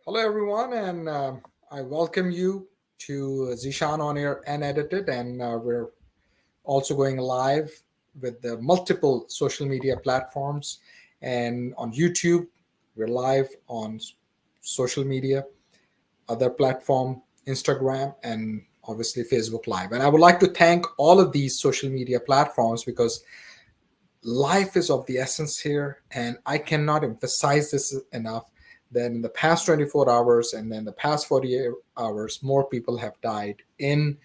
Hello, everyone, and I welcome you to Zeeshan On Air Unedited, and we're also going live with the multiple social media platforms and on YouTube. We're live on social media, other platform, Instagram, and obviously Facebook Live. And I would like to thank all of these social media platforms because life is of the essence here, and I cannot emphasize this enough that in the past 24 hours and then the past 48 hours, more people have died in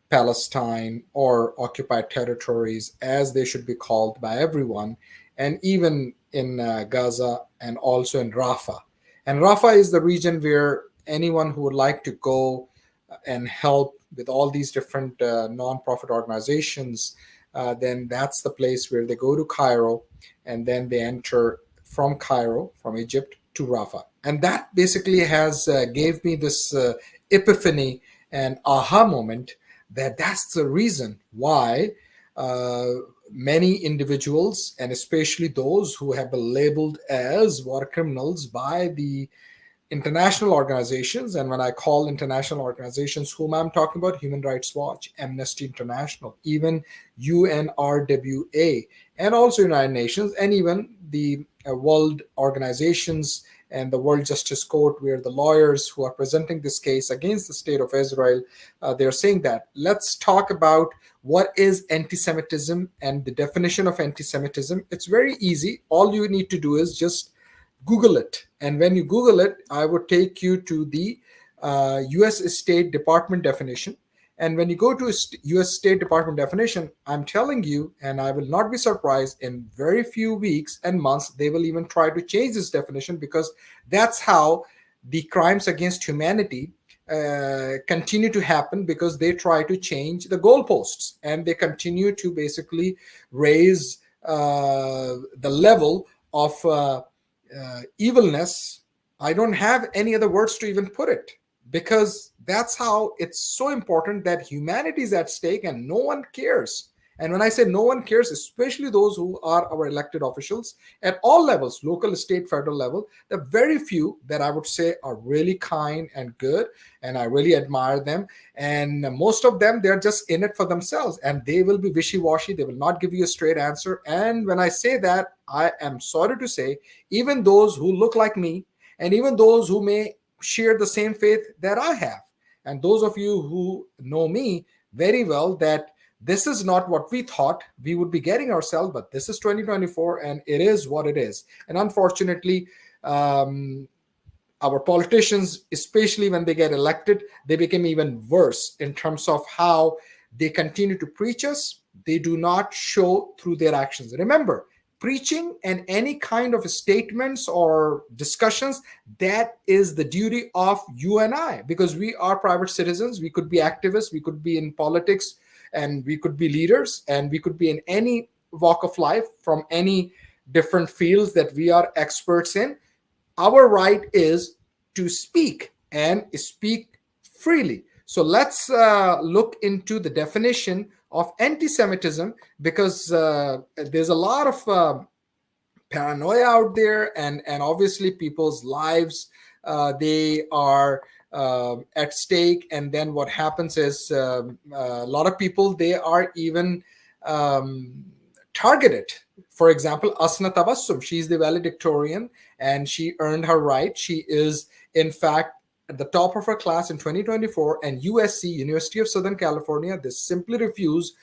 Palestine or occupied territories, as they should be called by everyone, and even in Gaza and also in Rafah. And Rafah is the region where anyone who would like to go and help with all these different non-profit organizations, then that's the place where they go to Cairo, and then they enter from Cairo, from Egypt to Rafah. And that basically has gave me this epiphany and aha moment that that's the reason why uh, many individuals, and especially those who have been labeled as war criminals by the international organizations. And when I call international organizations, whom I'm talking about, Human Rights Watch, Amnesty International, even UNRWA, and also United Nations, and even the world organizations and the World Justice Court, where the lawyers who are presenting this case against the state of Israel, they're saying that let's talk about what is anti-Semitism and the definition of anti-Semitism. It's very easy. All you need to do is just Google it. And when you Google it, I would take you to the US State Department definition. And when you go to US State Department definition, I'm telling you, and I will not be surprised, in very few weeks and months, they will even try to change this definition, because that's how the crimes against humanity continue to happen, because they try to change the goalposts and they continue to basically raise the level of evilness. I don't have any other words to even put it, because that's how it's so important that humanity is at stake and no one cares. And when I say no one cares, especially those who are our elected officials at all levels, local, state, federal level, the very few that I would say are really kind and good, and I really admire them. And most of them, they're just in it for themselves, and they will be wishy-washy. They will not give you a straight answer. And when I say that, I am sorry to say, even those who look like me, and even those who may share the same faith that I have, and those of you who know me very well, that this is not what we thought we would be getting ourselves, but this is 2024 and it is what it is. And unfortunately, our politicians, especially when they get elected, they become even worse in terms of how they continue to preach us. They do not show through their actions. Remember, preaching and any kind of statements or discussions, that is the duty of you and I, because we are private citizens. We could be activists, we could be in politics, and we could be leaders, and we could be in any walk of life from any different fields that we are experts in. Our right is to speak and speak freely. So let's look into the definition of anti-Semitism, because there's a lot of paranoia out there, and obviously people's lives, they are at stake. And then what happens is, a lot of people, they are even targeted. For example, Asna Tabassum, she's the valedictorian, and she earned her right. She is, in fact, at the top of her class in 2024, and USC, University of Southern California, they simply refuse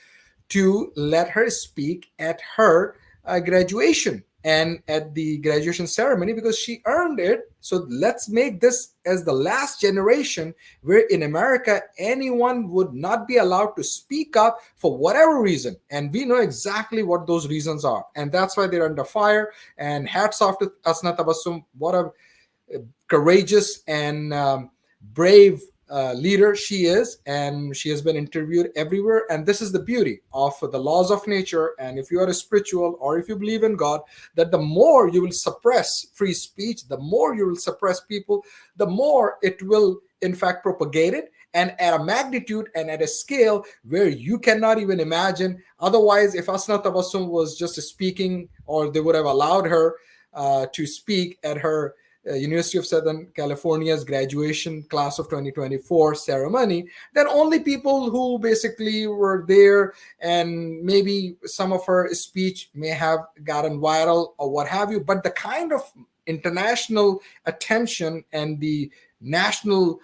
to let her speak at her graduation and at the graduation ceremony, because she earned it. So let's make this as the last generation where in America anyone would not be allowed to speak up for whatever reason. And we know exactly what those reasons are. And that's why they're under fire. And hats off to Asna Tabassum. What a courageous and brave leader she is, and she has been interviewed everywhere. And this is the beauty of the laws of nature. And if you are a spiritual, or if you believe in God, that the more you will suppress free speech, the more you will suppress people, the more it will in fact propagate it, and at a magnitude and at a scale where you cannot even imagine. Otherwise, if Asna Tabassum was just speaking, or they would have allowed her to speak at her University of Southern California's graduation class of 2024 ceremony, then only people who basically were there, and maybe some of her speech may have gotten viral or what have you, but the kind of international attention and the national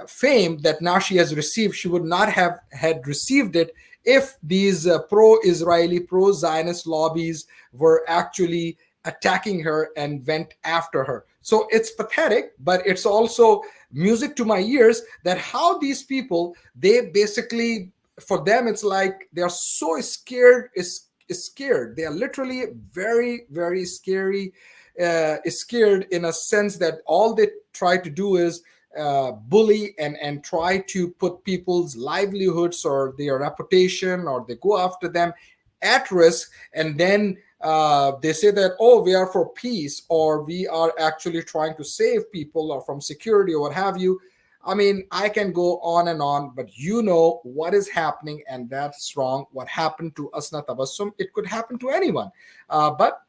fame that now she has received, she would not have had received it if these pro-Israeli, pro-Zionist lobbies were actually attacking her and went after her. So it's pathetic, but it's also music to my ears that how these people, they basically, for them, it's like they're so scared, is scared. They are literally very, very scary, scared in a sense that all they try to do is bully and try to put people's livelihoods or their reputation, or they go after them at risk, and then they say that, oh, we are for peace, or we are actually trying to save people or from security or what have you. I mean, I can go on and on, but you know what is happening, and that's wrong. What happened to Asna Tabassum, it could happen to anyone. But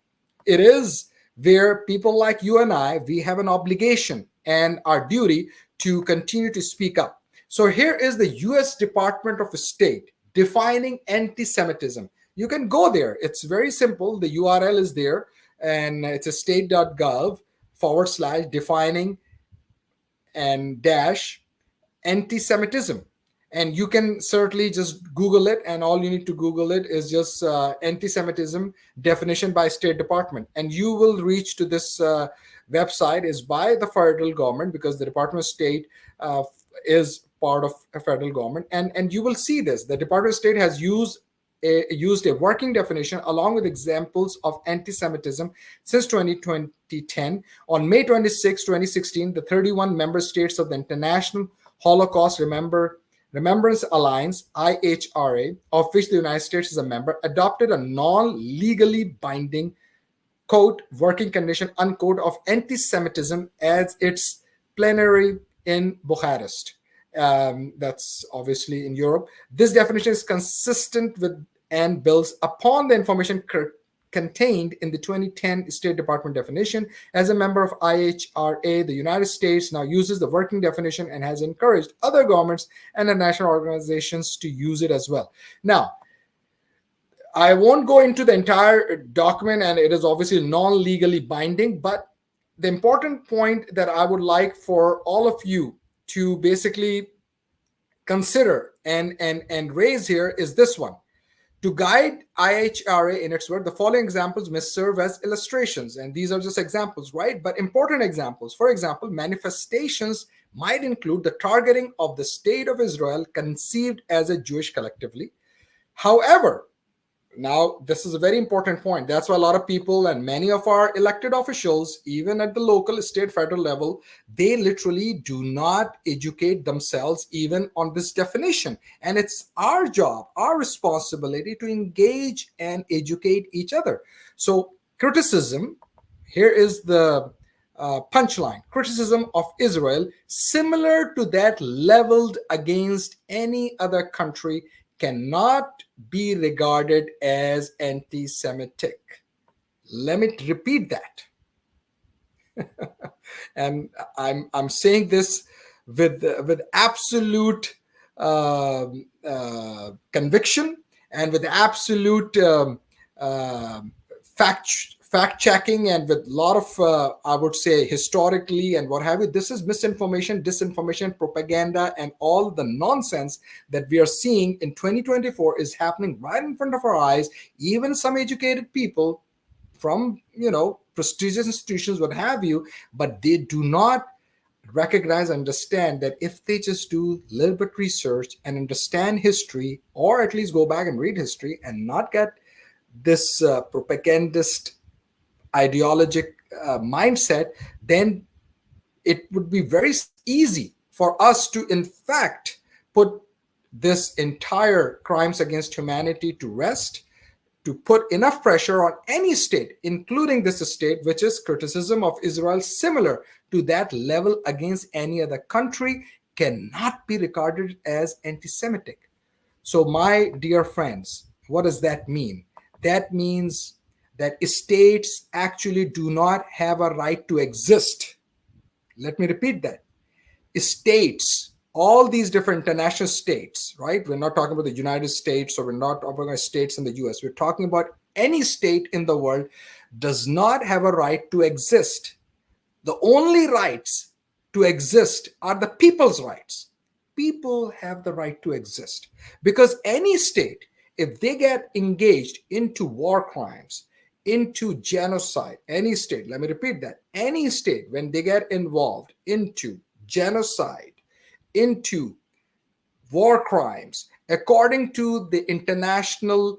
it is where people like you and I, we have an obligation and our duty to continue to speak up. So here is the US Department of State defining anti Semitism. You can go there. It's very simple. The URL is there, and it's a state.gov / defining and dash anti-Semitism. And you can certainly just Google it, and all you need to Google it is just anti-Semitism definition by State Department, and you will reach to this website. Is by the federal government, because the Department of State is part of a federal government, and you will see this. The Department of State has used a working definition along with examples of anti-Semitism since 2010. On May 26, 2016, the 31 member states of the International Holocaust Remembrance Alliance, IHRA, of which the United States is a member, adopted a non-legally binding, quote, working condition, unquote, of anti-Semitism as its plenary in Bucharest. That's obviously in Europe. This definition is consistent with and builds upon the information contained in the 2010 State Department definition. As a member of IHRA, the United States now uses the working definition and has encouraged other governments and international organizations to use it as well. Now, I won't go into the entire document, and it is obviously non-legally binding, but the important point that I would like for all of you to basically consider and raise here is this one. To guide IHRA in its work, the following examples may serve as illustrations. And these are just examples, right? But important examples. For example, manifestations might include the targeting of the state of Israel conceived as a Jewish collectively. However, now, this is a very important point. That's why a lot of people and many of our elected officials, even at the local, state, federal level, they literally do not educate themselves even on this definition. And it's our job, our responsibility to engage and educate each other. So criticism, here is the punchline. Criticism of Israel, similar to that leveled against any other country, cannot be regarded as anti-Semitic. Let me repeat that. And I'm saying this with absolute conviction and with absolute fact checking, and with a lot of I would say historically and what have you. This is misinformation, disinformation, propaganda, and all the nonsense that we are seeing in 2024 is happening right in front of our eyes. Even some educated people from prestigious institutions, what have you, but they do not recognize, understand that if they just do a little bit research and understand history, or at least go back and read history and not get this propagandist ideologic mindset, then it would be very easy for us to, in fact, put this entire crimes against humanity to rest, to put enough pressure on any state, including this state, which is criticism of Israel similar to that level against any other country, cannot be regarded as anti-Semitic. So, my dear friends, what does that mean? That means that states actually do not have a right to exist. Let me repeat that. States, all these different international states, right? We're not talking about the United States, or we're not talking about states in the US. We're talking about any state in the world does not have a right to exist. The only rights to exist are the people's rights. People have the right to exist because any state, if they get engaged into war crimes, into genocide, any state, let me repeat that, any state, when they get involved into genocide, into war crimes, according to the international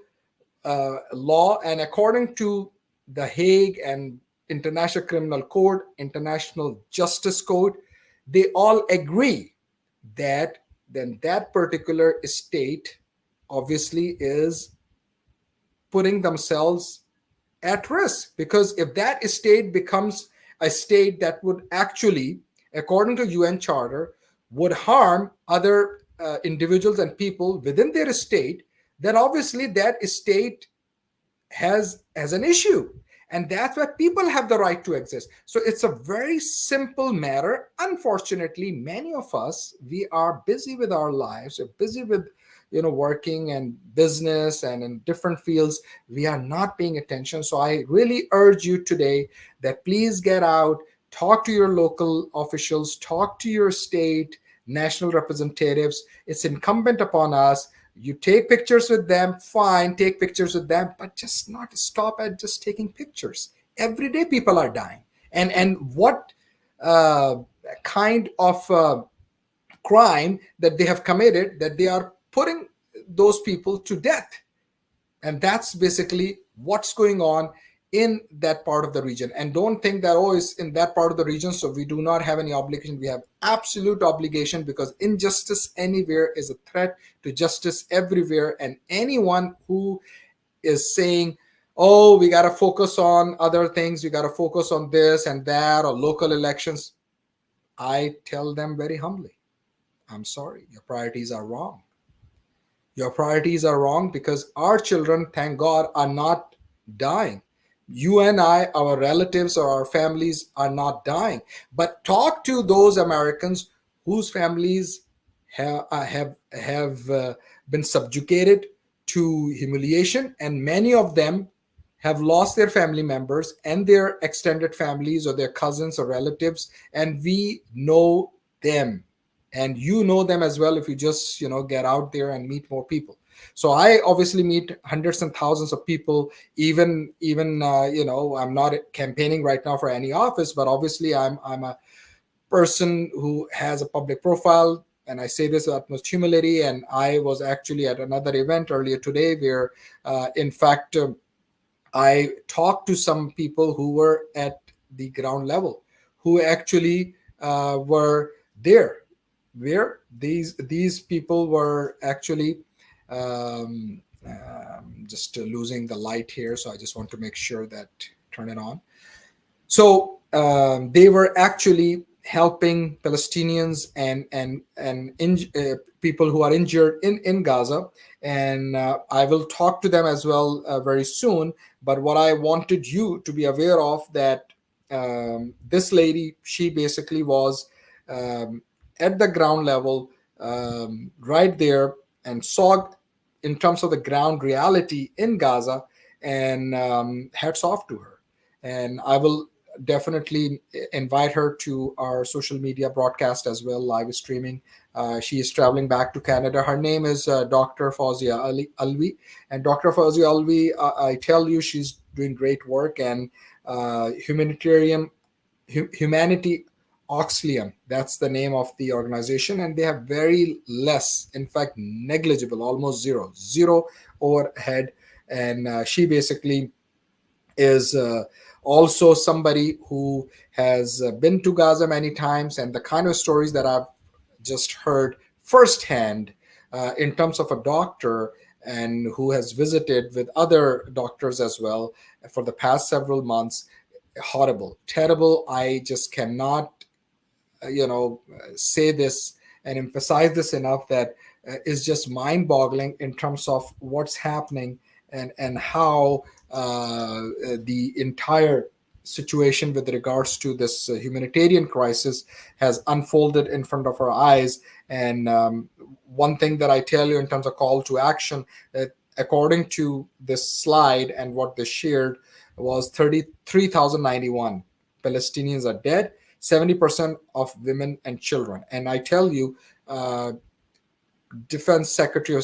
law and according to the Hague and International Criminal Code, International Justice Code, they all agree that then that particular state obviously is putting themselves at risk, because if that state becomes a state that would actually, according to UN Charter, would harm other individuals and people within their state, then obviously that state has an issue, and that's why people have the right to exist. So it's a very simple matter. Unfortunately, many of us, we are busy with our lives, we're busy with working and business and in different fields. We are not paying attention. So I really urge you today that please get out, talk to your local officials, talk to your state national representatives. It's incumbent upon us. You take pictures with them, fine, take pictures with them, but just not stop at just taking pictures. Every day people are dying. And what uh, kind of crime that they have committed, that they are putting those people to death? And that's basically what's going on in that part of the region. And don't think that, oh, it's in that part of the region, so we do not have any obligation. We have absolute obligation, because injustice anywhere is a threat to justice everywhere. And anyone who is saying, oh, we got to focus on other things, we got to focus on this and that, or local elections, I tell them very humbly, I'm sorry, your priorities are wrong. Your priorities are wrong, because our children, thank God, are not dying. You and I, our relatives or our families are not dying. But talk to those Americans whose families have been subjugated to humiliation, and many of them have lost their family members and their extended families or their cousins or relatives, and we know them, and you know them as well if you just get out there and meet more people. So I obviously meet hundreds and thousands of people. Even I'm not campaigning right now for any office, but obviously I'm a person who has a public profile, and I say this with utmost humility. And I was actually at another event earlier today where in fact I talked to some people who were at the ground level, who actually were there, where these people were actually just losing the light here. So I just want to make sure that turn it on. So they were actually helping Palestinians and people who are injured in Gaza, and I will talk to them as well very soon. But what I wanted you to be aware of, that this lady, she basically was um, at the ground level, right there, and saw in terms of the ground reality in Gaza, and hats off to her. And I will definitely invite her to our social media broadcast as well, live streaming. She is traveling back to Canada. Her name is Dr. Fawzia Alvi. And Dr. Fawzia Alvi, I tell you, she's doing great work. And Humanity Oxlium, that's the name of the organization. And they have very less, in fact, negligible, almost zero overhead. And she basically is also somebody who has been to Gaza many times, and the kind of stories that I've just heard firsthand in terms of a doctor, and who has visited with other doctors as well for the past several months. Horrible, terrible. I just cannot say this and emphasize this enough, that is just mind boggling in terms of what's happening, and how the entire situation with regards to this humanitarian crisis has unfolded in front of our eyes. And one thing that I tell you in terms of call to action, that according to this slide and what they shared, was 33,091 Palestinians are dead, 70% of women and children. And I tell you, uh, Defense Secretary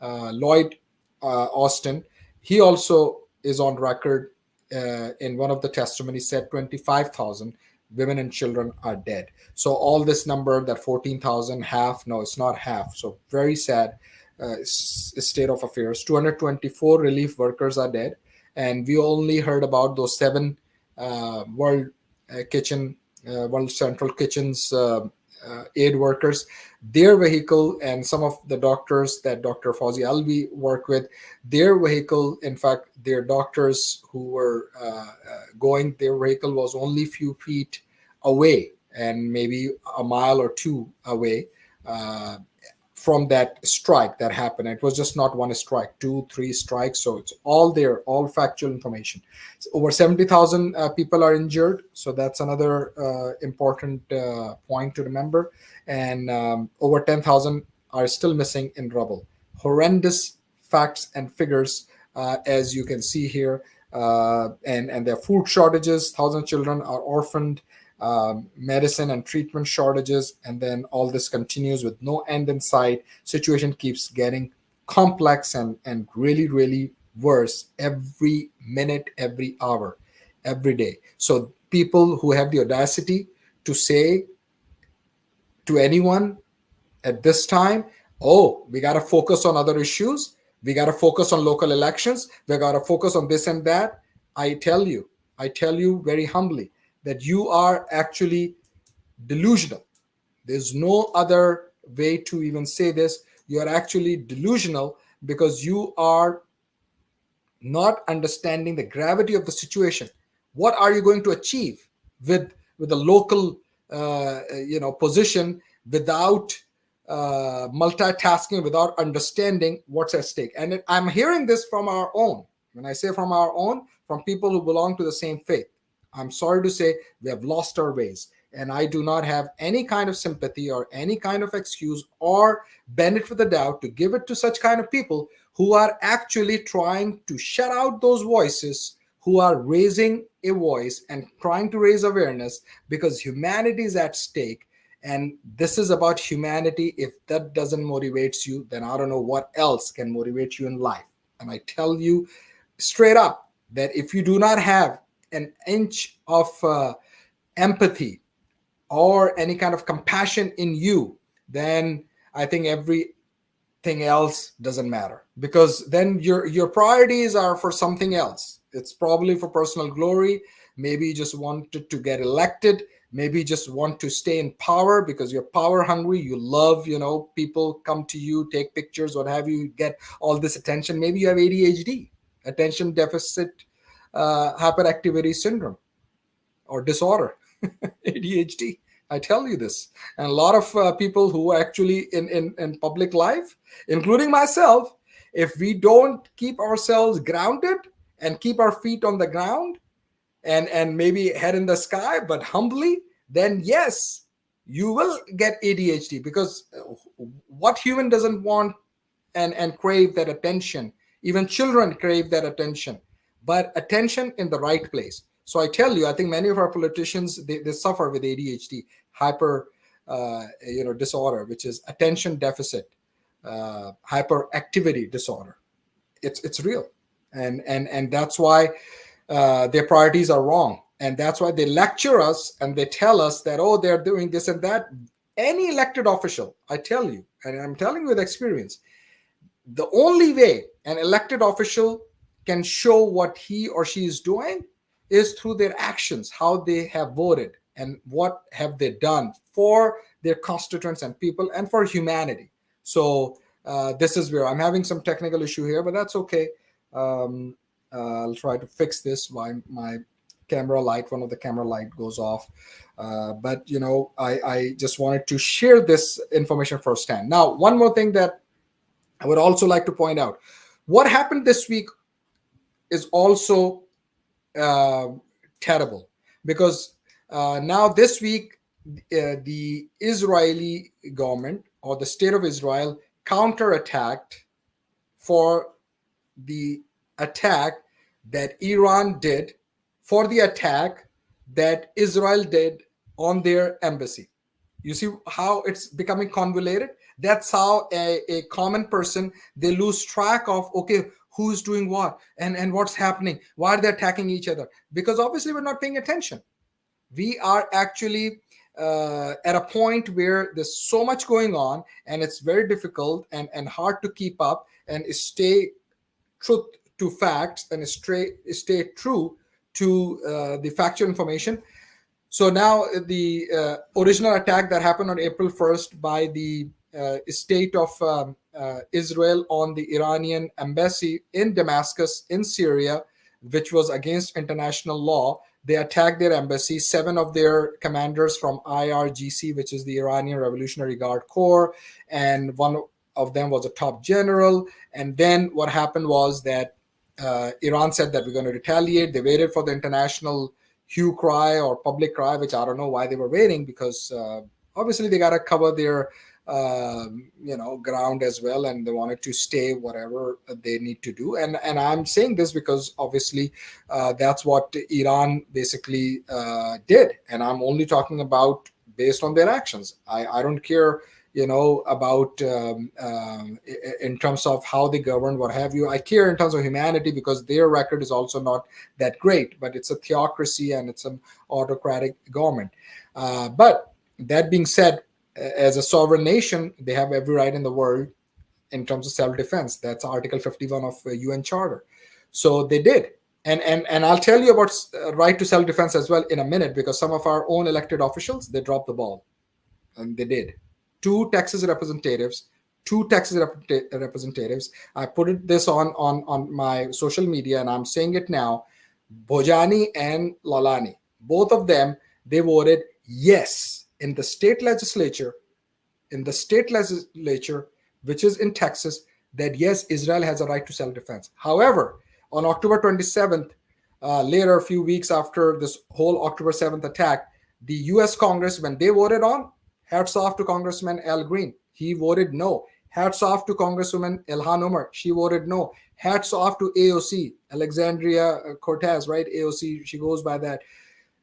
Lloyd Austin, he also is on record in one of the testimonies said 25,000 women and children are dead. So all this number, that 14,000, half, no, it's not half. So very sad state of affairs. 224 relief workers are dead, and we only heard about those seven World Kitchen, World Central Kitchens aid workers, their vehicle, and some of the doctors that Dr. Fauzi Alvi worked with, their vehicle, in fact, their doctors who were going, their vehicle was only few feet away and maybe a mile or two away from that strike that happened. It was just not one strike, two, three strikes. So it's all there, all factual information. So over 70,000 people are injured. So that's another important point to remember. And over 10,000 are still missing in rubble. Horrendous facts and figures, as you can see here. And there are food shortages. 1,000 children are orphaned. Medicine and treatment shortages, and then all this continues with no end in sight. Situation keeps getting complex and really, really worse every minute, every hour, every day. So people who have the audacity to say to anyone at this time, oh, we got to focus on other issues, we got to focus on local elections, we got to focus on this and that, I tell you very humbly that you are actually delusional. There's no other way to even say this. You are actually delusional because you are not understanding the gravity of the situation. What are you going to achieve with a local position without multitasking, without understanding what's at stake? And I'm hearing this from our own. When I say from our own, from people who belong to the same faith. I'm sorry to say we have lost our ways. And I do not have any kind of sympathy or any kind of excuse or benefit for the doubt to give it to such kind of people who are actually trying to shut out those voices, who are raising a voice and trying to raise awareness because humanity is at stake. And this is about humanity. If that doesn't motivate you, then I don't know what else can motivate you in life. And I tell you straight up that if you do not have an inch of empathy or any kind of compassion in you, then I think everything else doesn't matter, because then your priorities are for something else. It's probably for personal glory. Maybe you just wanted to get elected. Maybe you just want to stay in power because you're power hungry. You love, people come to you, take pictures, what have you, get all this attention. Maybe you have ADHD, attention deficit hyperactivity syndrome or disorder, ADHD. I tell you this. And a lot of people who are actually in public life, including myself, if we don't keep ourselves grounded and keep our feet on the ground and maybe head in the sky, but humbly, then yes, you will get ADHD, because what human doesn't want and crave that attention? Even children crave that attention, but attention in the right place. So I tell you, I think many of our politicians, they suffer with ADHD, hyper, disorder, which is attention deficit, hyperactivity disorder. It's real, and that's why their priorities are wrong, and that's why they lecture us and they tell us that, oh, they're doing this and that. Any elected official, I tell you, and I'm telling you with experience, the only way an elected official can show what he or she is doing is through their actions, how they have voted and what have they done for their constituents and people and for humanity. So this is where I'm having some technical issue here, but that's okay. I'll try to fix this while my camera light, one of the camera light goes off. But I just wanted to share this information firsthand. Now, one more thing that I would also like to point out: what happened this week is also uh, terrible, because now this week the Israeli government or the state of Israel counterattacked for the attack that Iran did, for the attack that Israel did on their embassy. You see how it's becoming convoluted? That's how a common person, they lose track of, okay, who's doing what, and what's happening, why are they attacking each other, because obviously we're not paying attention. We are actually at a point where there's so much going on, and it's very difficult and hard to keep up and stay truth to facts and stay true to the factual information. So now the original attack that happened on April 1st by the state of Israel on the Iranian embassy in Damascus in Syria, which was against international law. They attacked their embassy. 7 of their commanders from IRGC, which is the Iranian Revolutionary Guard Corps, and one of them was a top general. And then what happened was that Iran said that we're going to retaliate. They waited for the international hue cry or public cry, which I don't know why they were waiting, because obviously they got to cover their ground as well, and they wanted to stay whatever they need to do. And I'm saying this because obviously that's what Iran basically did, and I'm only talking about based on their actions. I don't care about in terms of how they govern, what have you. I care in terms of humanity, because their record is also not that great, but it's a theocracy and it's an autocratic government. But that being said, as a sovereign nation, they have every right in the world in terms of self-defense. That's Article 51 of UN Charter. So they did. And I'll tell you about right to self-defense as well in a minute, because some of our own elected officials, they dropped the ball. And they did. Two Texas representatives. I put this on my social media, and I'm saying it now. Bhojani and Lalani, both of them, they voted yes in the state legislature, which is in Texas, that yes, Israel has a right to self-defense. However, on October 27th, later, a few weeks after this whole October 7th attack, the US Congress, when they voted on, hats off to Congressman Al Green, he voted no. Hats off to Congresswoman Ilhan Omar, she voted no. Hats off to AOC, Alexandria Cortez, right? AOC, she goes by that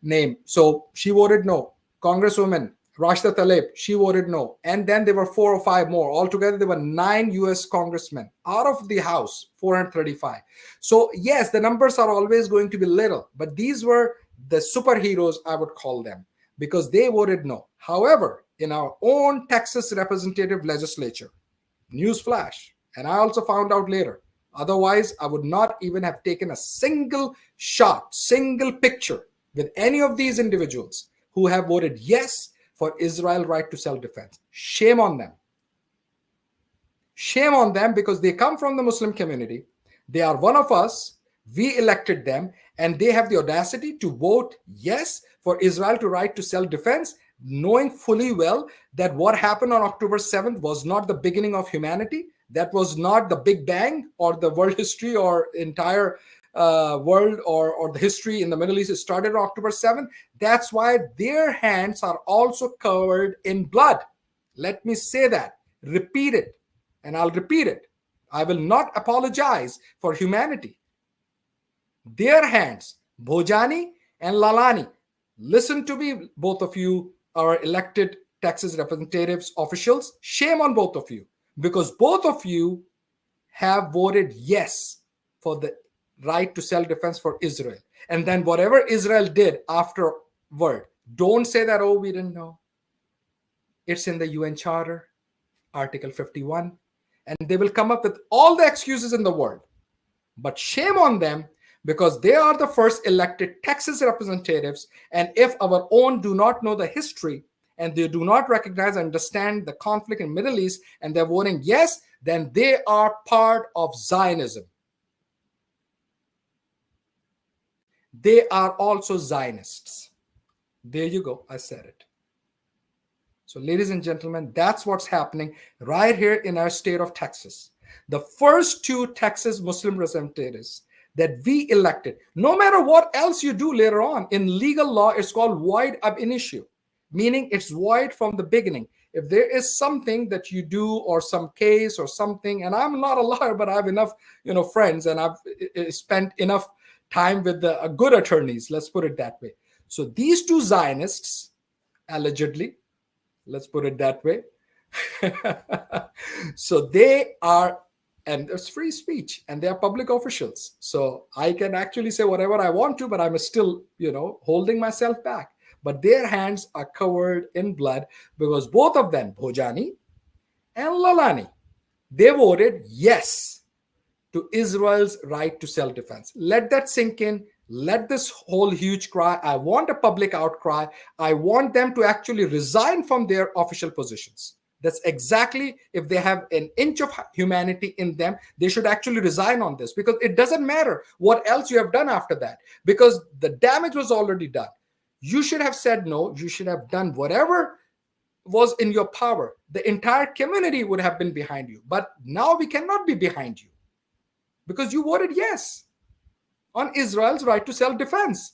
name. So she voted no. Congresswoman Rashida Tlaib, she voted no. And then there were 4 or 5 more. Altogether, there were 9 US congressmen out of the House, 435. So yes, the numbers are always going to be little, but these were the superheroes, I would call them, because they voted no. However, in our own Texas representative legislature, newsflash, and I also found out later, otherwise I would not even have taken a single shot, single picture with any of these individuals who have voted yes for Israel right to self-defense. Shame on them. Shame on them, because they come from the Muslim community. They are one of us. We elected them, and they have the audacity to vote yes for Israel to right to self-defense, knowing fully well that what happened on October 7th was not the beginning of humanity. That was not the Big Bang or the world history or entire world or the history in the Middle East. It started on October 7th. That's why their hands are also covered in blood. Let me say that, repeat it, and I'll repeat it. I will not apologize for humanity. Their hands, Bhojani and Lalani, listen to me, both of you are elected Texas representatives, officials. Shame on both of you, because both of you have voted yes for the right to self-defense for Israel. And then whatever Israel did afterward, don't say that, oh, we didn't know. It's in the UN Charter, Article 51, and they will come up with all the excuses in the world. But shame on them, because they are the first elected Texas representatives. And if our own do not know the history, and they do not recognize and understand the conflict in the Middle East, and they're voting yes, then they are part of Zionism. They are also Zionists. There you go. I said it. So, ladies and gentlemen, that's what's happening right here in our state of Texas. The first 2 Texas Muslim representatives, that we elected. No matter what else you do later on, in legal law, it's called void ab initio, meaning it's void from the beginning. If there is something that you do or some case or something, and I'm not a lawyer, but I have enough, friends, and I've spent enough time with the good attorneys, let's put it that way. So these two Zionists, allegedly, let's put it that way, so they are, and it's free speech, and they are public officials. So I can actually say whatever I want to, but I'm still, holding myself back. But their hands are covered in blood because both of them, Bhojani and Lalani, they voted yes to Israel's right to self-defense. Let that sink in. Let this whole huge cry. I want a public outcry. I want them to actually resign from their official positions. That's exactly, if they have an inch of humanity in them, they should actually resign on this, because it doesn't matter what else you have done after that, because the damage was already done. You should have said no. You should have done whatever was in your power. The entire community would have been behind you. But now we cannot be behind you because you voted yes on Israel's right to self-defense.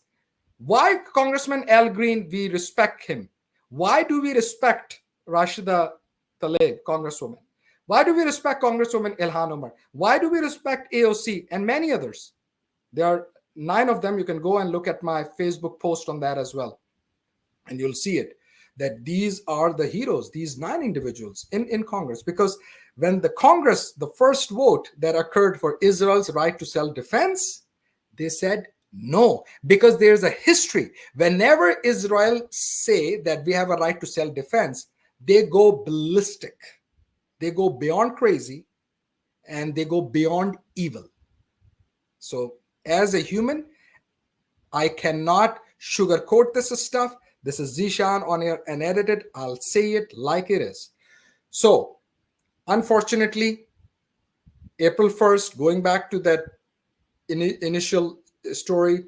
Why Congressman Al Green, we respect him? Why do we respect Rashida Tlaib, Congresswoman? Why do we respect Congresswoman Ilhan Omar? Why do we respect AOC and many others? There are 9 of them. You can go and look at my Facebook post on that as well, and you'll see it, that these are the heroes, these 9 individuals in Congress. Because when the Congress, the first vote that occurred for Israel's right to self-defense, they said no, because there's a history. Whenever Israel say that we have a right to self-defense, they go ballistic. They go beyond crazy, and they go beyond evil. So as a human, I cannot sugarcoat this stuff. This is Zeeshan On Air Unedited. I'll say it like it is. So, unfortunately, April 1st, going back to that initial story,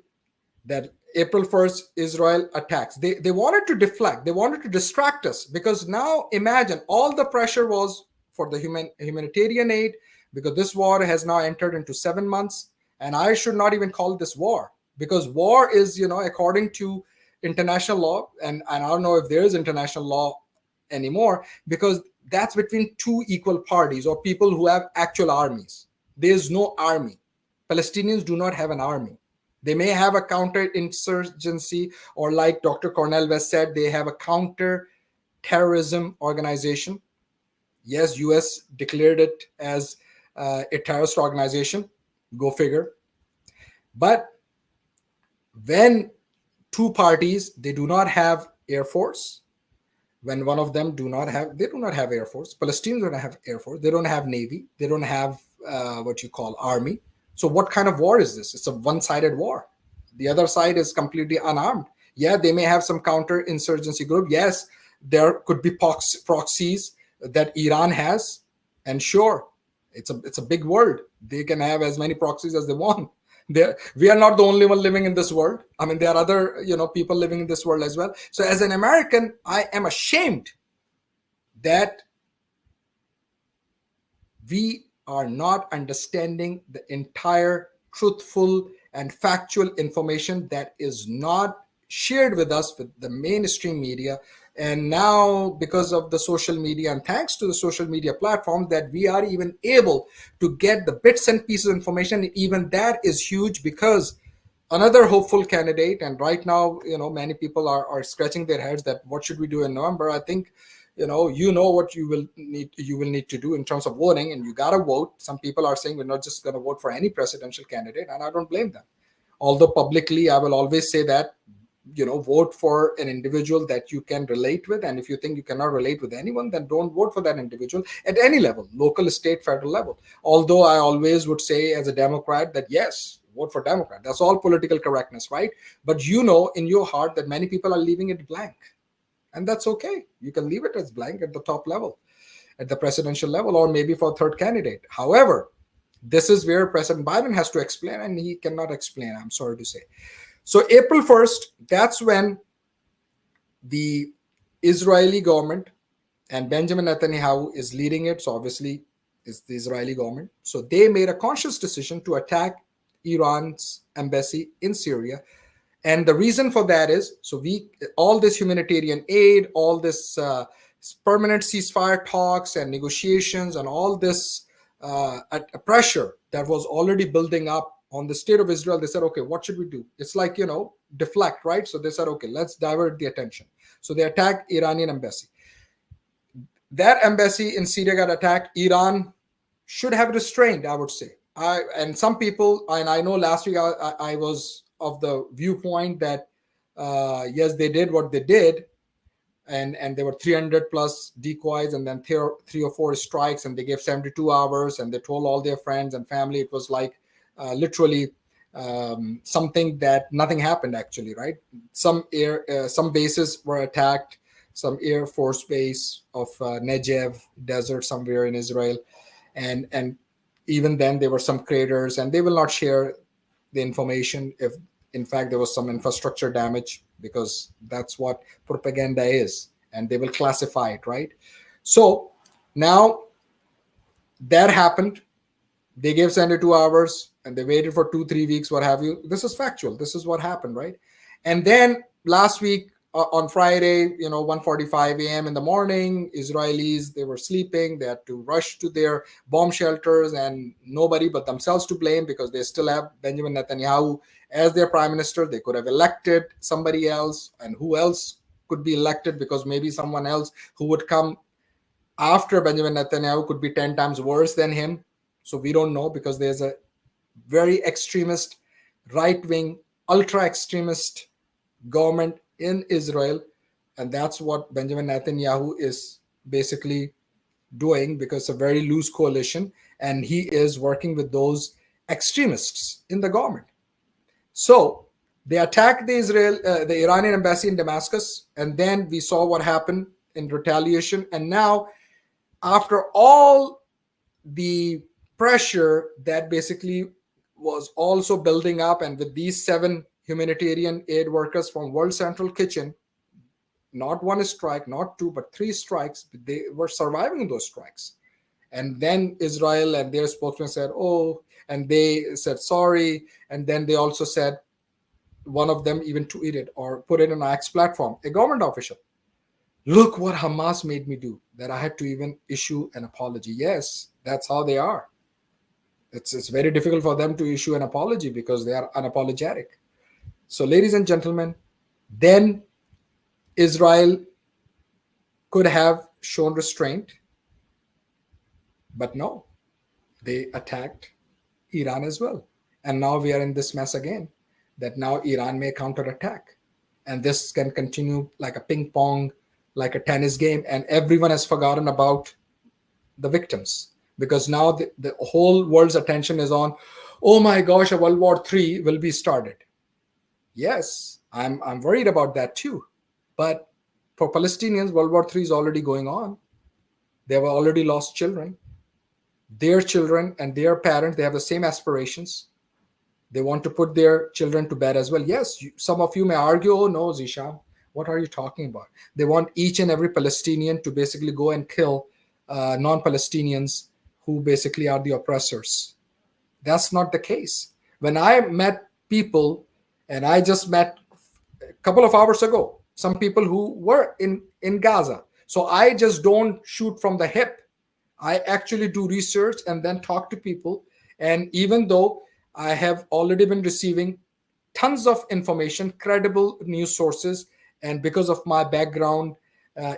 that April 1st, Israel attacks. They wanted to deflect. They wanted to distract us, because now imagine all the pressure was for the humanitarian aid, because this war has now entered into 7 months. And I should not even call this war, because war is, according to international law, and I don't know if there is international law anymore, because that's between 2 equal parties or people who have actual armies. There's no army. Palestinians do not have an army. They may have a counter-insurgency, or like Dr. Cornel West said, they have a counter-terrorism organization. Yes, US declared it as a terrorist organization. Go figure. But when 2 parties, they do not have air force, when one of them do not have air force, Palestinians don't have air force, they don't have navy, they don't have what you call army. So what kind of war is this? It's a one-sided war. The other side is completely unarmed. Yeah, they may have some counter-insurgency group. Yes, there could be proxies that Iran has, and sure, it's a big world. They can have as many proxies as they want. We are not the only one living in this world. I mean, there are other people living in this world as well. So as an American, I am ashamed that we are not understanding the entire truthful and factual information that is not shared with us with the mainstream media. And now, because of the social media, and thanks to the social media platform, that we are even able to get the bits and pieces of information. Even that is huge, because another hopeful candidate, and right now, many people are scratching their heads that what should we do in November. I think, what you will need to do in terms of voting, and you got to vote. Some people are saying we're not just going to vote for any presidential candidate, and I don't blame them. Although publicly, I will always say that, vote for an individual that you can relate with. And if you think you cannot relate with anyone, then don't vote for that individual at any level, local, state, federal level. Although I always would say as a Democrat that yes, vote for Democrat. That's all political correctness, right? But in your heart that many people are leaving it blank. And that's okay. You can leave it as blank at the top level, at the presidential level, or maybe for a third candidate. However, this is where President Biden has to explain, and he cannot explain, I'm sorry to say. So April 1st, that's when the Israeli government, and Benjamin Netanyahu is leading it, so obviously it's the Israeli government. So they made a conscious decision to attack Iran's embassy in Syria. And the reason for that is, so we all this humanitarian aid, all this permanent ceasefire talks and negotiations, and all this a pressure that was already building up on the state of Israel. They said, okay, what should we do? It's like, deflect, right? So they said, okay, let's divert the attention. So they attacked Iranian embassy. That embassy in Syria got attacked. Iran should have restrained, I would say. And some people, and I know last week I was of the viewpoint that yes, they did what they did, and there were 300 plus decoys, and then three or four strikes, and they gave 72 hours, and they told all their friends and family. It was like literally something that nothing happened actually, right? Some bases were attacked, some Air Force base of Negev desert somewhere in Israel, and even then there were some craters, and they will not share the information if in fact there was some infrastructure damage, because that's what propaganda is, and they will classify it, right? So now that happened. They gave 72 hours and they waited for 2-3 weeks, what have you. This is factual. This is what happened, right? And then last week on Friday, 1:45 a.m. in the morning, Israelis, they were sleeping. They had to rush to their bomb shelters, and nobody but themselves to blame, because they still have Benjamin Netanyahu as their prime minister. They could have elected somebody else, and who else could be elected, because maybe someone else who would come after Benjamin Netanyahu could be 10 times worse than him. So we don't know, because there's a very extremist, right-wing, ultra-extremist government in Israel, and that's what Benjamin Netanyahu is basically doing, because it's a very loose coalition, and he is working with those extremists in the government. So they attacked the Iranian embassy in Damascus, and then we saw what happened in retaliation. And now, after all the pressure that basically was also building up, and with these 7 humanitarian aid workers from World Central Kitchen, not one strike, not 2, but 3 strikes, they were surviving those strikes. And then Israel and their spokesman said, oh, and they said sorry. And then they also said, one of them even tweeted or put it on X platform, a government official, look what Hamas made me do, that I had to even issue an apology. Yes, that's how they are. It's very difficult for them to issue an apology, because they are unapologetic. So, ladies and gentlemen, then Israel could have shown restraint, but no, they attacked Iran as well. And now we are in this mess again, that now Iran may counterattack. And this can continue like a ping pong, like a tennis game, and everyone has forgotten about the victims, because now the whole world's attention is on, oh my gosh, a World War III will be started. Yes, I'm worried about that too. But for Palestinians, World War III is already going on. They have already lost children. Their children and their parents, they have the same aspirations. They want to put their children to bed as well. Yes, some of you may argue, oh no, Zeeshan, what are you talking about? They want each and every Palestinian to basically go and kill non-Palestinians who basically are the oppressors. That's not the case. When I met people, and I just met a couple of hours ago, some people who were in Gaza. So I just don't shoot from the hip. I actually do research and then talk to people. And even though I have already been receiving tons of information, credible news sources, and because of my background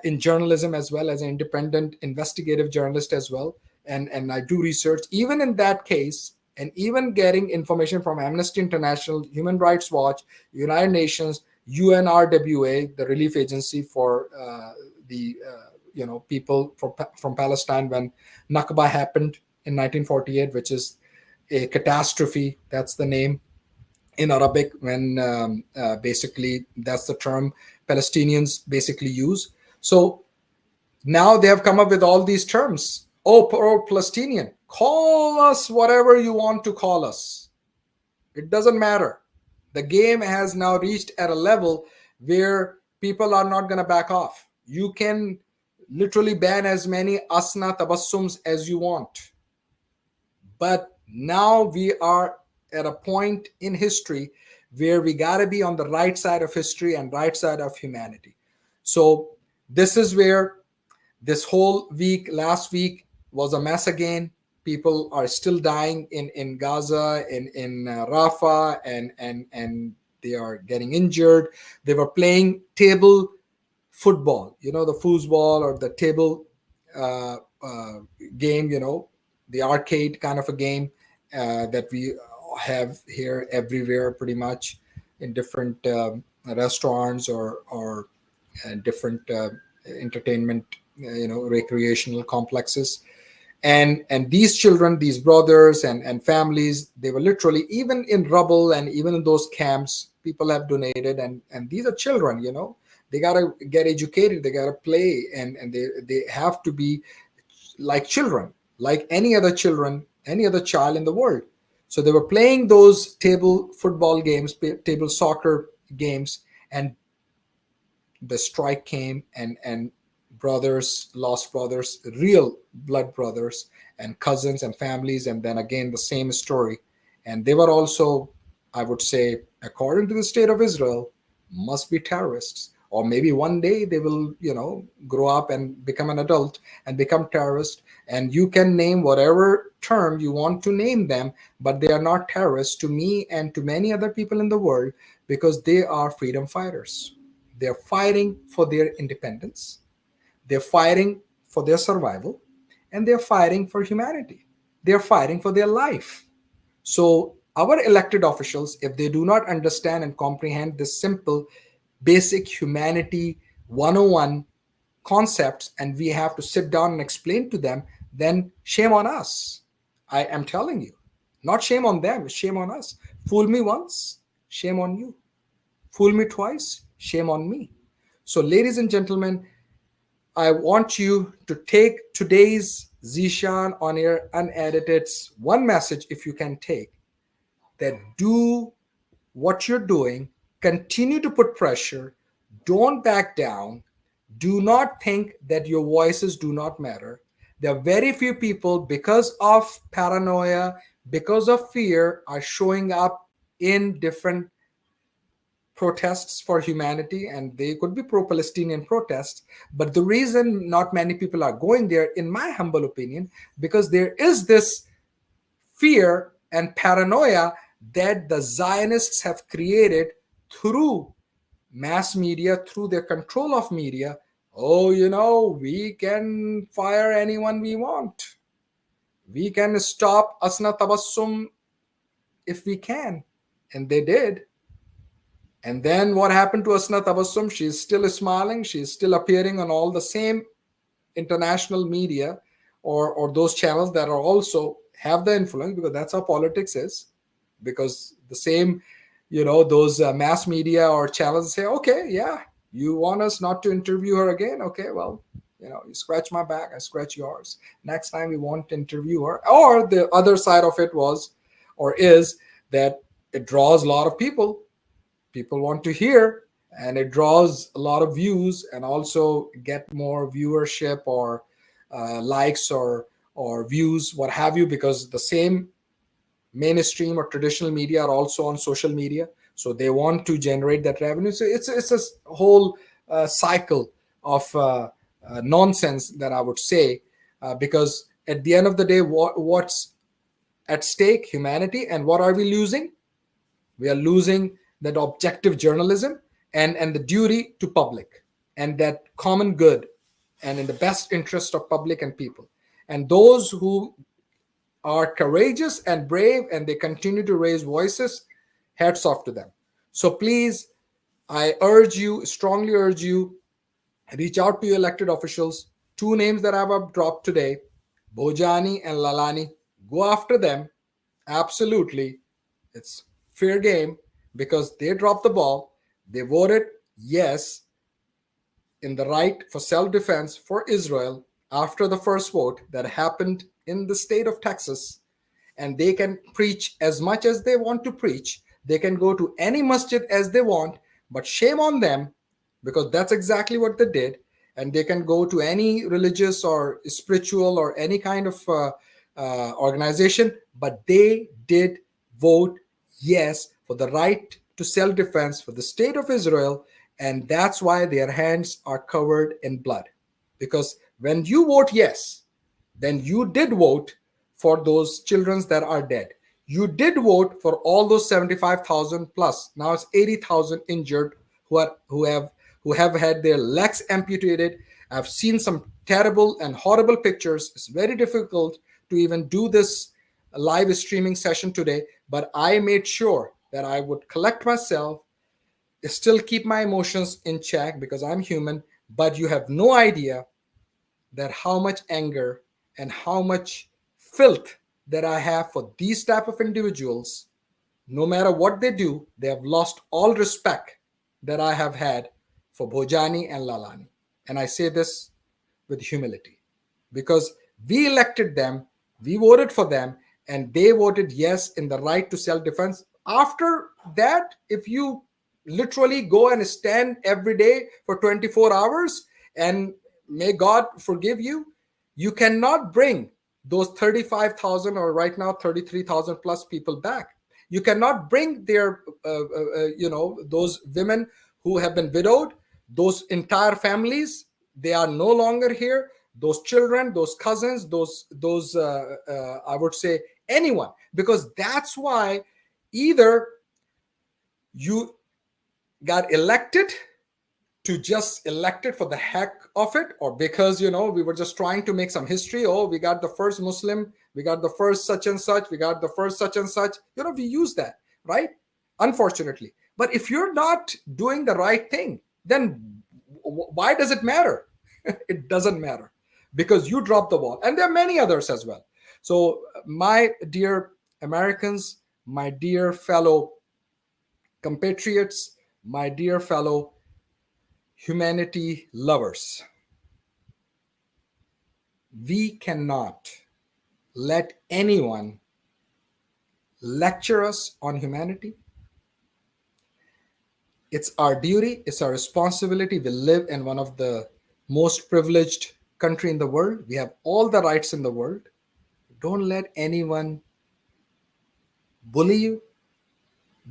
in journalism, as well as an independent investigative journalist as well, and I do research, even in that case, and even getting information from Amnesty International, Human Rights Watch, United Nations, UNRWA, the relief agency for the people from Palestine when Nakba happened in 1948, which is a catastrophe. That's the name in Arabic, when basically that's the term Palestinians basically use. So now they have come up with all these terms. Oh, pro-Palestinian, call us whatever you want to call us. It doesn't matter. The game has now reached at a level where people are not going to back off. You can literally ban as many asna tabassums as you want. But now we are at a point in history where we got to be on the right side of history and right side of humanity. So this is where this whole week, last week, was a mess again. People are still dying in Gaza, in Rafah, and they are getting injured. They were playing table football, the foosball or the table uh, uh, game, the arcade kind of a game that we have here everywhere, pretty much in different restaurants or different entertainment, recreational complexes. And these children, these brothers and families, they were literally even in rubble, and even in those camps people have donated, and these are children, they got to get educated, they got to play, and they have to be like children, like any other children, any other child in the world. So they were playing those table football games, table soccer games, and the strike came, and brothers lost brothers, real blood brothers and cousins and families, and then again the same story. And they were also, I would say, according to the state of Israel, must be terrorists, or maybe one day they will, grow up and become an adult and become terrorists. And you can name whatever term you want to name them, but they are not terrorists to me and to many other people in the world, because they are freedom fighters. They're fighting for their independence. They're fighting for their survival, and they're fighting for humanity. They're fighting for their life. So, our elected officials, if they do not understand and comprehend this simple, basic humanity 101 concepts, and we have to sit down and explain to them, then shame on us. I am telling you, not shame on them, shame on us. Fool me once, shame on you. Fool me twice, shame on me. So, ladies and gentlemen, I want you to take today's Zeeshan On Air Unedited one message, if you can take, that do what you're doing, continue to put pressure, don't back down, do not think that your voices do not matter. There are very few people, because of paranoia, because of fear, are showing up in different protests for humanity, and they could be pro-Palestinian protests. But the reason not many people are going there, in my humble opinion, because there is this fear and paranoia that the Zionists have created through mass media, through their control of media. Oh, we can fire anyone we want. We can stop Asna Tabassum if we can. And they did. And then what happened to Asna Tabassum? She's still smiling. She's still appearing on all the same international media, or those channels that are also have the influence, because that's how politics is. Because the same, those mass media or channels say, okay, yeah, you want us not to interview her again? Okay, well, you scratch my back, I scratch yours. Next time we won't interview her. Or the other side of it was, or is, that it draws a lot of people. People want to hear, and it draws a lot of views, and also get more viewership, or likes, or views, what have you, because the same mainstream or traditional media are also on social media, so they want to generate that revenue. So it's a whole cycle of nonsense, that I would say, because at the end of the day, what's at stake? Humanity. And what are we losing? We are losing that objective journalism, and the duty to public, and that common good, and in the best interest of public and people. And those who are courageous and brave, and they continue to raise voices, hats off to them. So please, I urge you, strongly urge you, reach out to your elected officials. Two names that I've dropped today, Bojani and Lalani. Go after them. Absolutely. It's fair game, because they dropped the ball. They voted yes in the right for self-defense for Israel after the first vote that happened in the state of Texas. And they can preach as much as they want to preach. They can go to any masjid as they want, but shame on them, because that's exactly what they did. And they can go to any religious or spiritual or any kind of organization, but they did vote yes, for the right to self defense for the state of Israel, and that's why their hands are covered in blood. Because when you vote yes, then you did vote for those children that are dead. You did vote for all those 75,000 plus. Now it's 80,000 injured who have had their legs amputated. I've seen some terrible and horrible pictures. It's very difficult to even do this live streaming session today, but I made sure that I would collect myself, still keep my emotions in check because I'm human, but you have no idea that how much anger and how much filth that I have for these type of individuals. No matter what they do, they have lost all respect that I have had for Bhojani and Lalani. And I say this with humility because we elected them, we voted for them, and they voted yes in the right to self defense. After that, if you literally go and stand every day for 24 hours, and may God forgive you, you cannot bring those 35,000 or right now 33,000 plus people back. You cannot bring their, those women who have been widowed, those entire families, they are no longer here. Those children, those cousins, those I would say anyone, because that's why either you got elected to just elect it for the heck of it, or because we were just trying to make some history. Oh, we got the first Muslim, we got the first such and such, we got the first such and such. We use that, right? Unfortunately. But if you're not doing the right thing, then why does it matter? It doesn't matter because you dropped the ball, and there are many others as well. So my dear Americans, my dear fellow compatriots, my dear fellow humanity lovers, we cannot let anyone lecture us on humanity. It's our duty, it's our responsibility. We live in one of the most privileged country in the world. We have all the rights in the world. Don't let anyone bully you.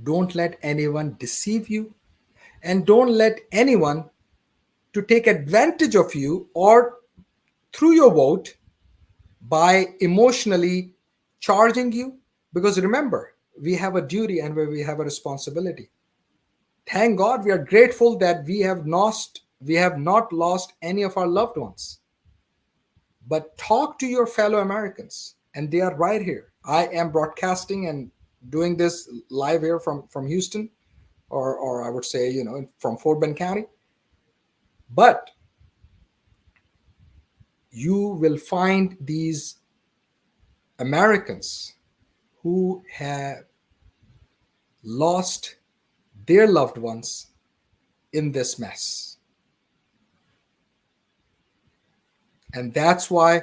Don't let anyone deceive you. And don't let anyone to take advantage of you or through your vote by emotionally charging you. Because remember, we have a duty and we have a responsibility. Thank God, we are grateful that we have not lost any of our loved ones. But talk to your fellow Americans, and they are right here. I am broadcasting and doing this live here from Houston, or I would say, from Fort Bend County. But you will find these Americans who have lost their loved ones in this mess. And that's why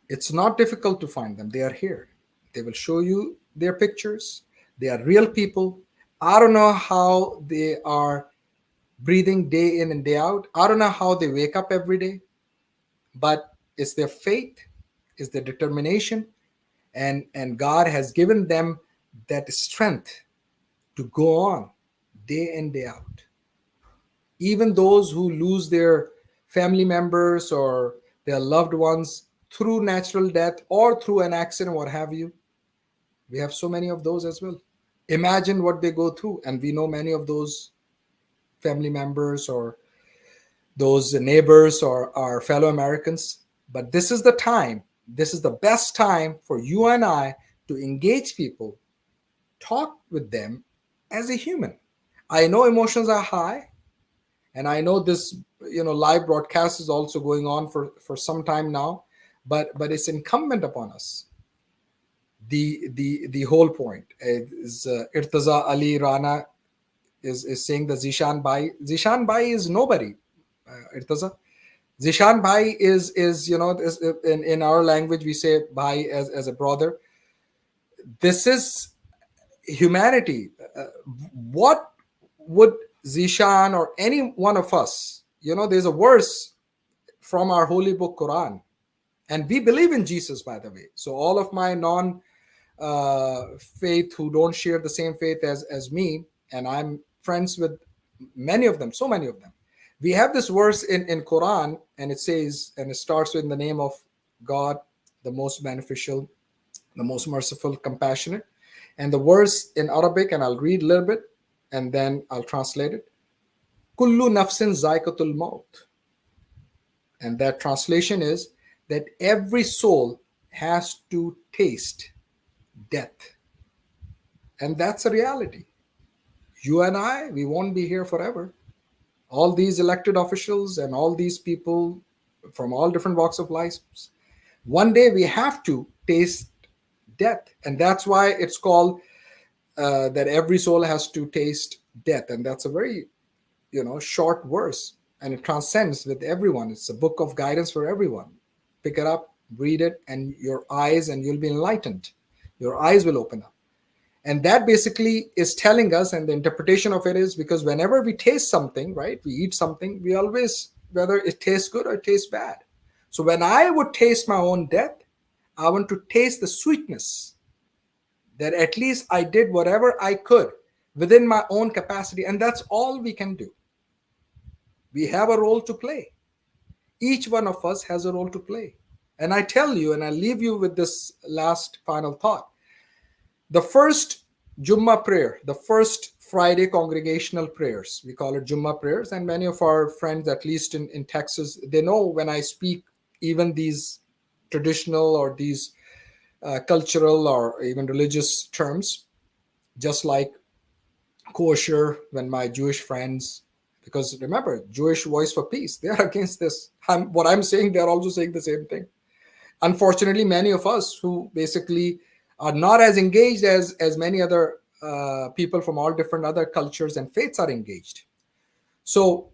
it's not difficult to find them. They are here. They will show you their pictures. They are real people. I don't know how they are breathing day in and day out. I don't know how they wake up every day, but it's their faith, it's their determination, and God has given them that strength to go on day in, day out. Even those who lose their family members or their loved ones through natural death or through an accident, what have you, we have so many of those as well. Imagine what they go through, and we know many of those family members or those neighbors or our fellow Americans. But this is the time, this is the best time for you and I to engage people, talk with them as a human. I know emotions are high, and I know this live broadcast is also going on for some time now, but it's incumbent upon us. The whole point is Irtaza Ali Rana is saying that Zeeshan Bhai is nobody. Irtaza, Zeeshan Bhai is in our language we say Bhai as a brother. This is humanity. What would Zeeshan or any one of us, there's a verse from our holy book Quran, and we believe in Jesus, by the way. So all of my non faith who don't share the same faith as me, and I'm friends with many of them, so many of them. We have this verse in Quran, and it says, and it starts with the name of God, the most beneficial, the most merciful, compassionate. And the verse in Arabic, and I'll read a little bit, and then I'll translate it. Kullu nafsin zaikatul maut. And that translation is that every soul has to taste death. And that's a reality. You and I, we won't be here forever. All these elected officials and all these people from all different walks of life, one day we have to taste death. And that's why it's called that every soul has to taste death. And that's a very, short verse. And it transcends with everyone. It's a book of guidance for everyone. Pick it up, read it, and your eyes, and you'll be enlightened. Your eyes will open up. And that basically is telling us, and the interpretation of it is because whenever we taste something, right, we eat something, we always, whether it tastes good or it tastes bad. So when I would taste my own death, I want to taste the sweetness that at least I did whatever I could within my own capacity. And that's all we can do. We have a role to play. Each one of us has a role to play. And I tell you, and I leave you with this last final thought. The first Jummah prayer, the first Friday congregational prayers, we call it Jummah prayers. And many of our friends, at least in Texas, they know when I speak even these traditional or these cultural or even religious terms, just like kosher, when my Jewish friends, because remember, Jewish Voice for Peace, they are against this. What I'm saying, they're also saying the same thing. Unfortunately, many of us who basically are not as engaged as many other people from all different other cultures and faiths are engaged. So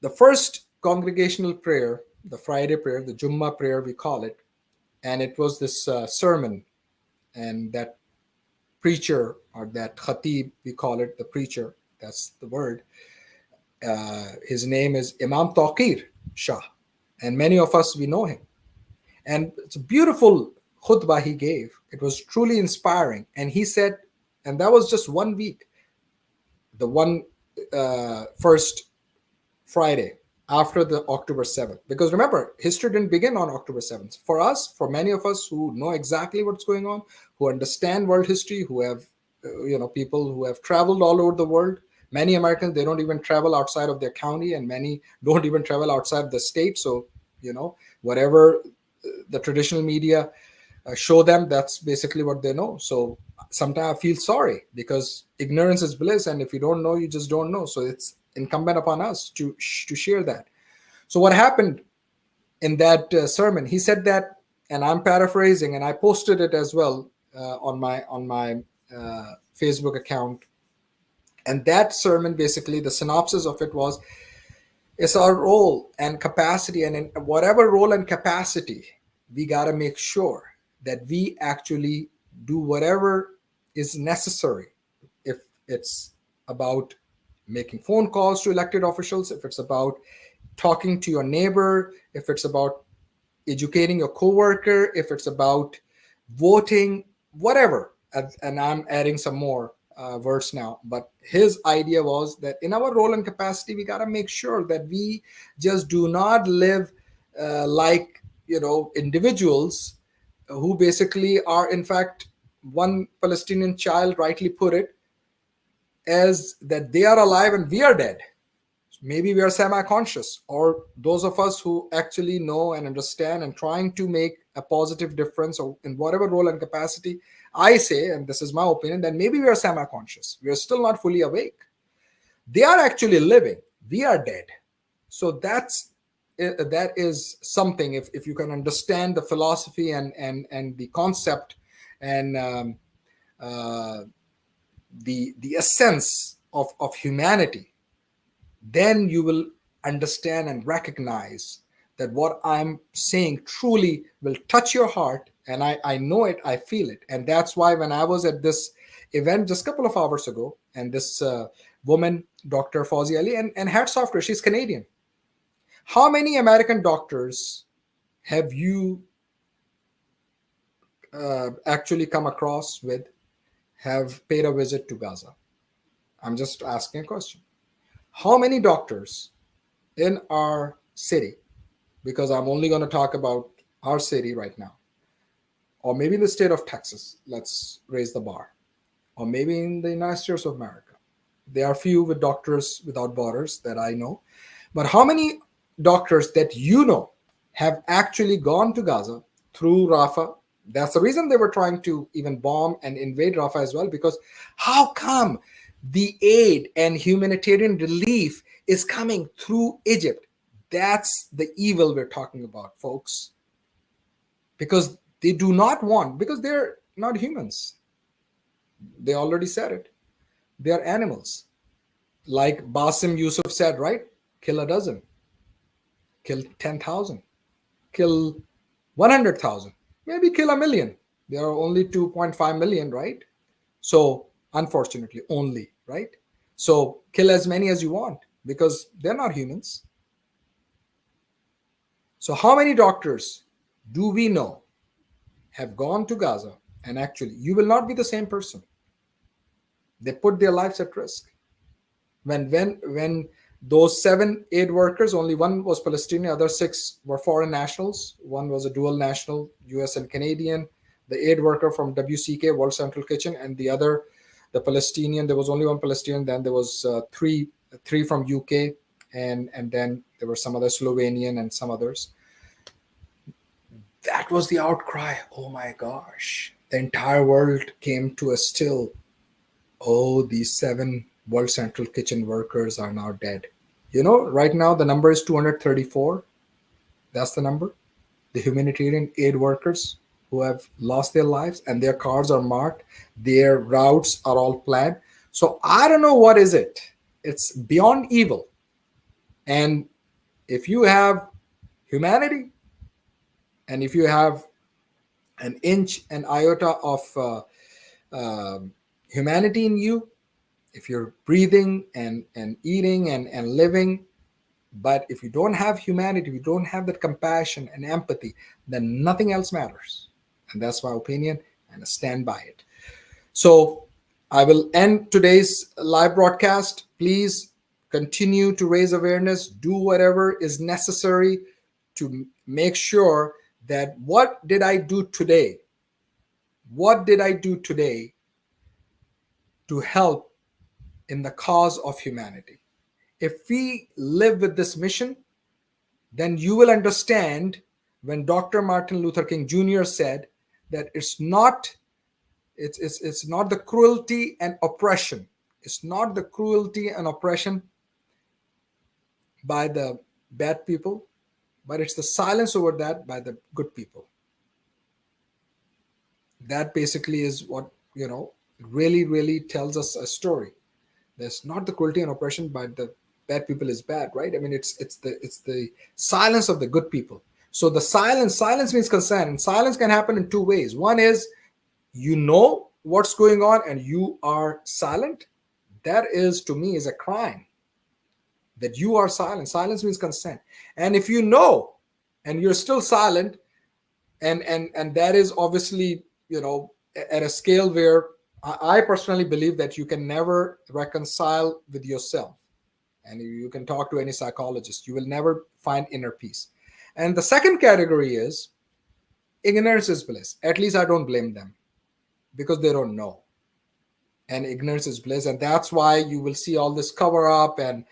the first congregational prayer, the Friday prayer, the Jummah prayer, we call it, and it was this sermon, and that preacher, or that khatib, we call it, the preacher, that's the word. His name is Imam Taqir Shah, and many of us, we know him. And it's a beautiful khutbah he gave. It was truly inspiring. And he said, and that was just 1 week, the one first Friday after the October 7th. Because remember, history didn't begin on October 7th. For us, for many of us who know exactly what's going on, who understand world history, who have, people who have traveled all over the world, many Americans, they don't even travel outside of their county, and many don't even travel outside the state. So, whatever the traditional media show them, that's basically what they know. So sometimes I feel sorry, because ignorance is bliss, and if you don't know, you just don't know. So it's incumbent upon us to share that. So what happened in that sermon, he said that, and I'm paraphrasing, and I posted it as well on my Facebook account. And that sermon, basically the synopsis of it was, it's our role and capacity, and in whatever role and capacity, we got to make sure that we actually do whatever is necessary. If it's about making phone calls to elected officials, if it's about talking to your neighbor, if it's about educating your coworker, if it's about voting, whatever. And I'm adding some more words now. But his idea was that in our role and capacity, we got to make sure that we just do not live like, individuals who basically are, in fact, one Palestinian child rightly put it as that they are alive and we are dead. Maybe we are semi-conscious, or those of us who actually know and understand and trying to make a positive difference or in whatever role and capacity. I say, and this is my opinion, that maybe we are semi-conscious. We are still not fully awake. They are actually living. We are dead. So that is something. If you can understand the philosophy and the concept and the essence of humanity, then you will understand and recognize that what I'm saying truly will touch your heart. And I know it, I feel it. And that's why when I was at this event just a couple of hours ago, and this woman, Dr. Fauzi Ali, and hats off to her, she's Canadian. How many American doctors have you actually come across with have paid a visit to Gaza? I'm just asking a question. How many doctors in our city, because I'm only going to talk about our city right now, or maybe in the state of Texas, let's raise the bar, or maybe in the United States of America. There are few with Doctors Without Borders that I know. But how many doctors that you know have actually gone to Gaza through Rafah? That's the reason they were trying to even bomb and invade Rafah as well, because how come the aid and humanitarian relief is coming through Egypt? That's the evil we're talking about, folks. Because they do not want, because they're not humans. They already said it. They are animals. Like Basim Yusuf said, right? Kill a dozen, kill 10,000, kill 100,000, maybe kill a million. There are only 2.5 million, right? So, unfortunately, only, right? So, kill as many as you want because they're not humans. So, how many doctors do we know have gone to Gaza and actually, you will not be the same person? They put their lives at risk. When those seven aid workers, only one was Palestinian, other six were foreign nationals. One was a dual national, US and Canadian. The aid worker from WCK, World Central Kitchen, and the other, the Palestinian. There was only one Palestinian. Then there was three from UK, and then there were some other Slovenian and some others. That was the outcry. Oh my gosh! The entire world came to a still. Oh, these seven World Central Kitchen workers are now dead. You know, right now the number is 234. That's the number. The humanitarian aid workers who have lost their lives and their cars are marked. Their routes are all planned. So I don't know what is it. It's beyond evil. And if you have humanity and if you have an inch, an iota of humanity in you, if you're breathing and eating and living, but if you don't have humanity, if you don't have that compassion and empathy, then nothing else matters. And that's my opinion, and I stand by it. So I will end today's live broadcast. Please continue to raise awareness, do whatever is necessary to make sure that what did I do today? What did I do today to help in the cause of humanity? If we live with this mission, then you will understand when Dr. Martin Luther King Jr. said that it's not the cruelty and oppression. It's not the cruelty and oppression by the bad people, but it's the silence over that by the good people. That basically is what, really, really tells us a story. There's not the cruelty and oppression, but the bad people is bad, right? I mean, it's the silence of the good people. So the silence means consent, and silence can happen in two ways. One is you know what's going on and you are silent. That is, to me, is a crime. That you are silent. Silence means consent. And if you know and you're still silent, and that is obviously, at a scale where I personally believe that you can never reconcile with yourself. And you can talk to any psychologist, you will never find inner peace. And the second category is ignorance is bliss. At least I don't blame them because they don't know. And ignorance is bliss. And that's why you will see all this cover up and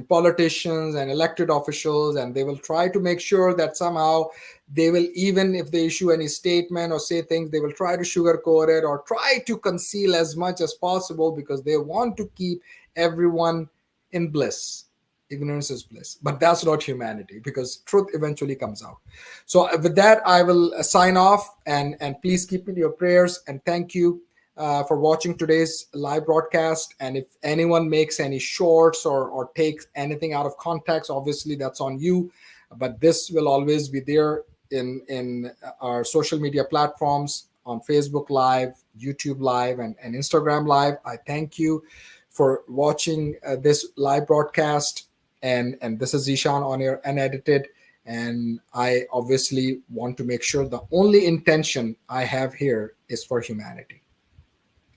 politicians and elected officials, and they will try to make sure that somehow they will, even if they issue any statement or say things, they will try to sugarcoat it or try to conceal as much as possible because they want to keep everyone in bliss. Ignorance is bliss, but that's not humanity because truth eventually comes out. So with that, I will sign off, and please keep in your prayers, and thank you for watching today's live broadcast. And if anyone makes any shorts or takes anything out of context, obviously that's on you, but this will always be there in our social media platforms on Facebook Live, YouTube Live, and Instagram Live. I thank you for watching this live broadcast. And this is Zeeshan On Air Unedited. And I obviously want to make sure the only intention I have here is for humanity.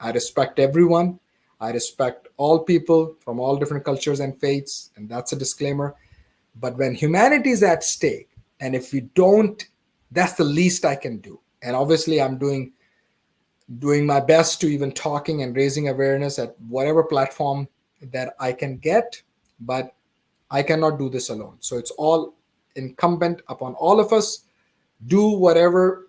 I respect everyone. I respect all people from all different cultures and faiths, and that's a disclaimer. But when humanity is at stake, and if we don't, that's the least I can do. And obviously, I'm doing my best to even talking and raising awareness at whatever platform that I can get. But I cannot do this alone. So it's all incumbent upon all of us. Do whatever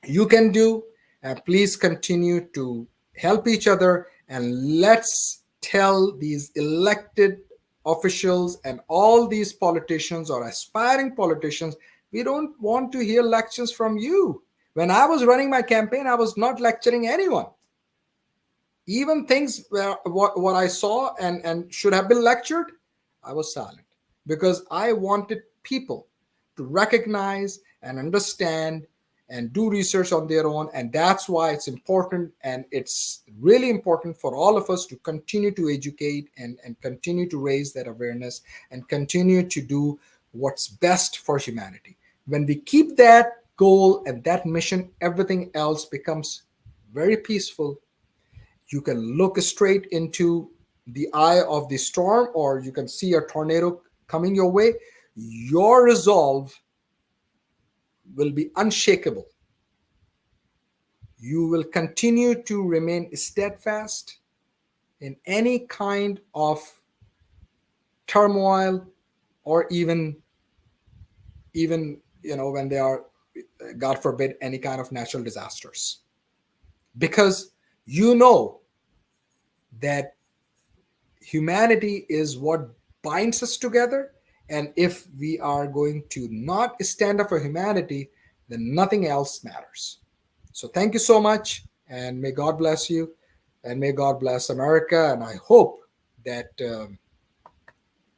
you can do, and please continue to help each other, and let's tell these elected officials and all these politicians or aspiring politicians, we don't want to hear lectures from you. When I was running my campaign, I was not lecturing anyone. Even things where what I saw and should have been lectured, I was silent, because I wanted people to recognize and understand and do research on their own. And that's why it's important, and it's really important for all of us to continue to educate and continue to raise that awareness and continue to do what's best for humanity. When we keep that goal and that mission, everything else becomes very peaceful. You can look straight into the eye of the storm, or you can see a tornado coming your way. Your resolve will be unshakable. You will continue to remain steadfast in any kind of turmoil, or even when there are, God forbid, any kind of natural disasters, because you know that humanity is what binds us together. And if we are going to not stand up for humanity, then nothing else matters. So thank you so much, and may God bless you, and may God bless America. And I hope that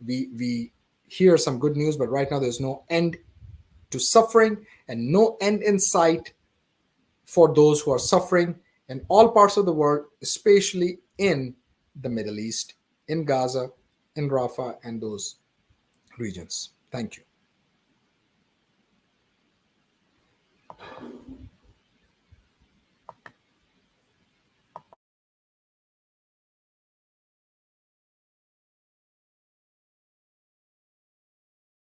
we hear some good news. But right now, there's no end to suffering and no end in sight for those who are suffering in all parts of the world, especially in the Middle East, in Gaza, in Rafah, and those regions. Thank you.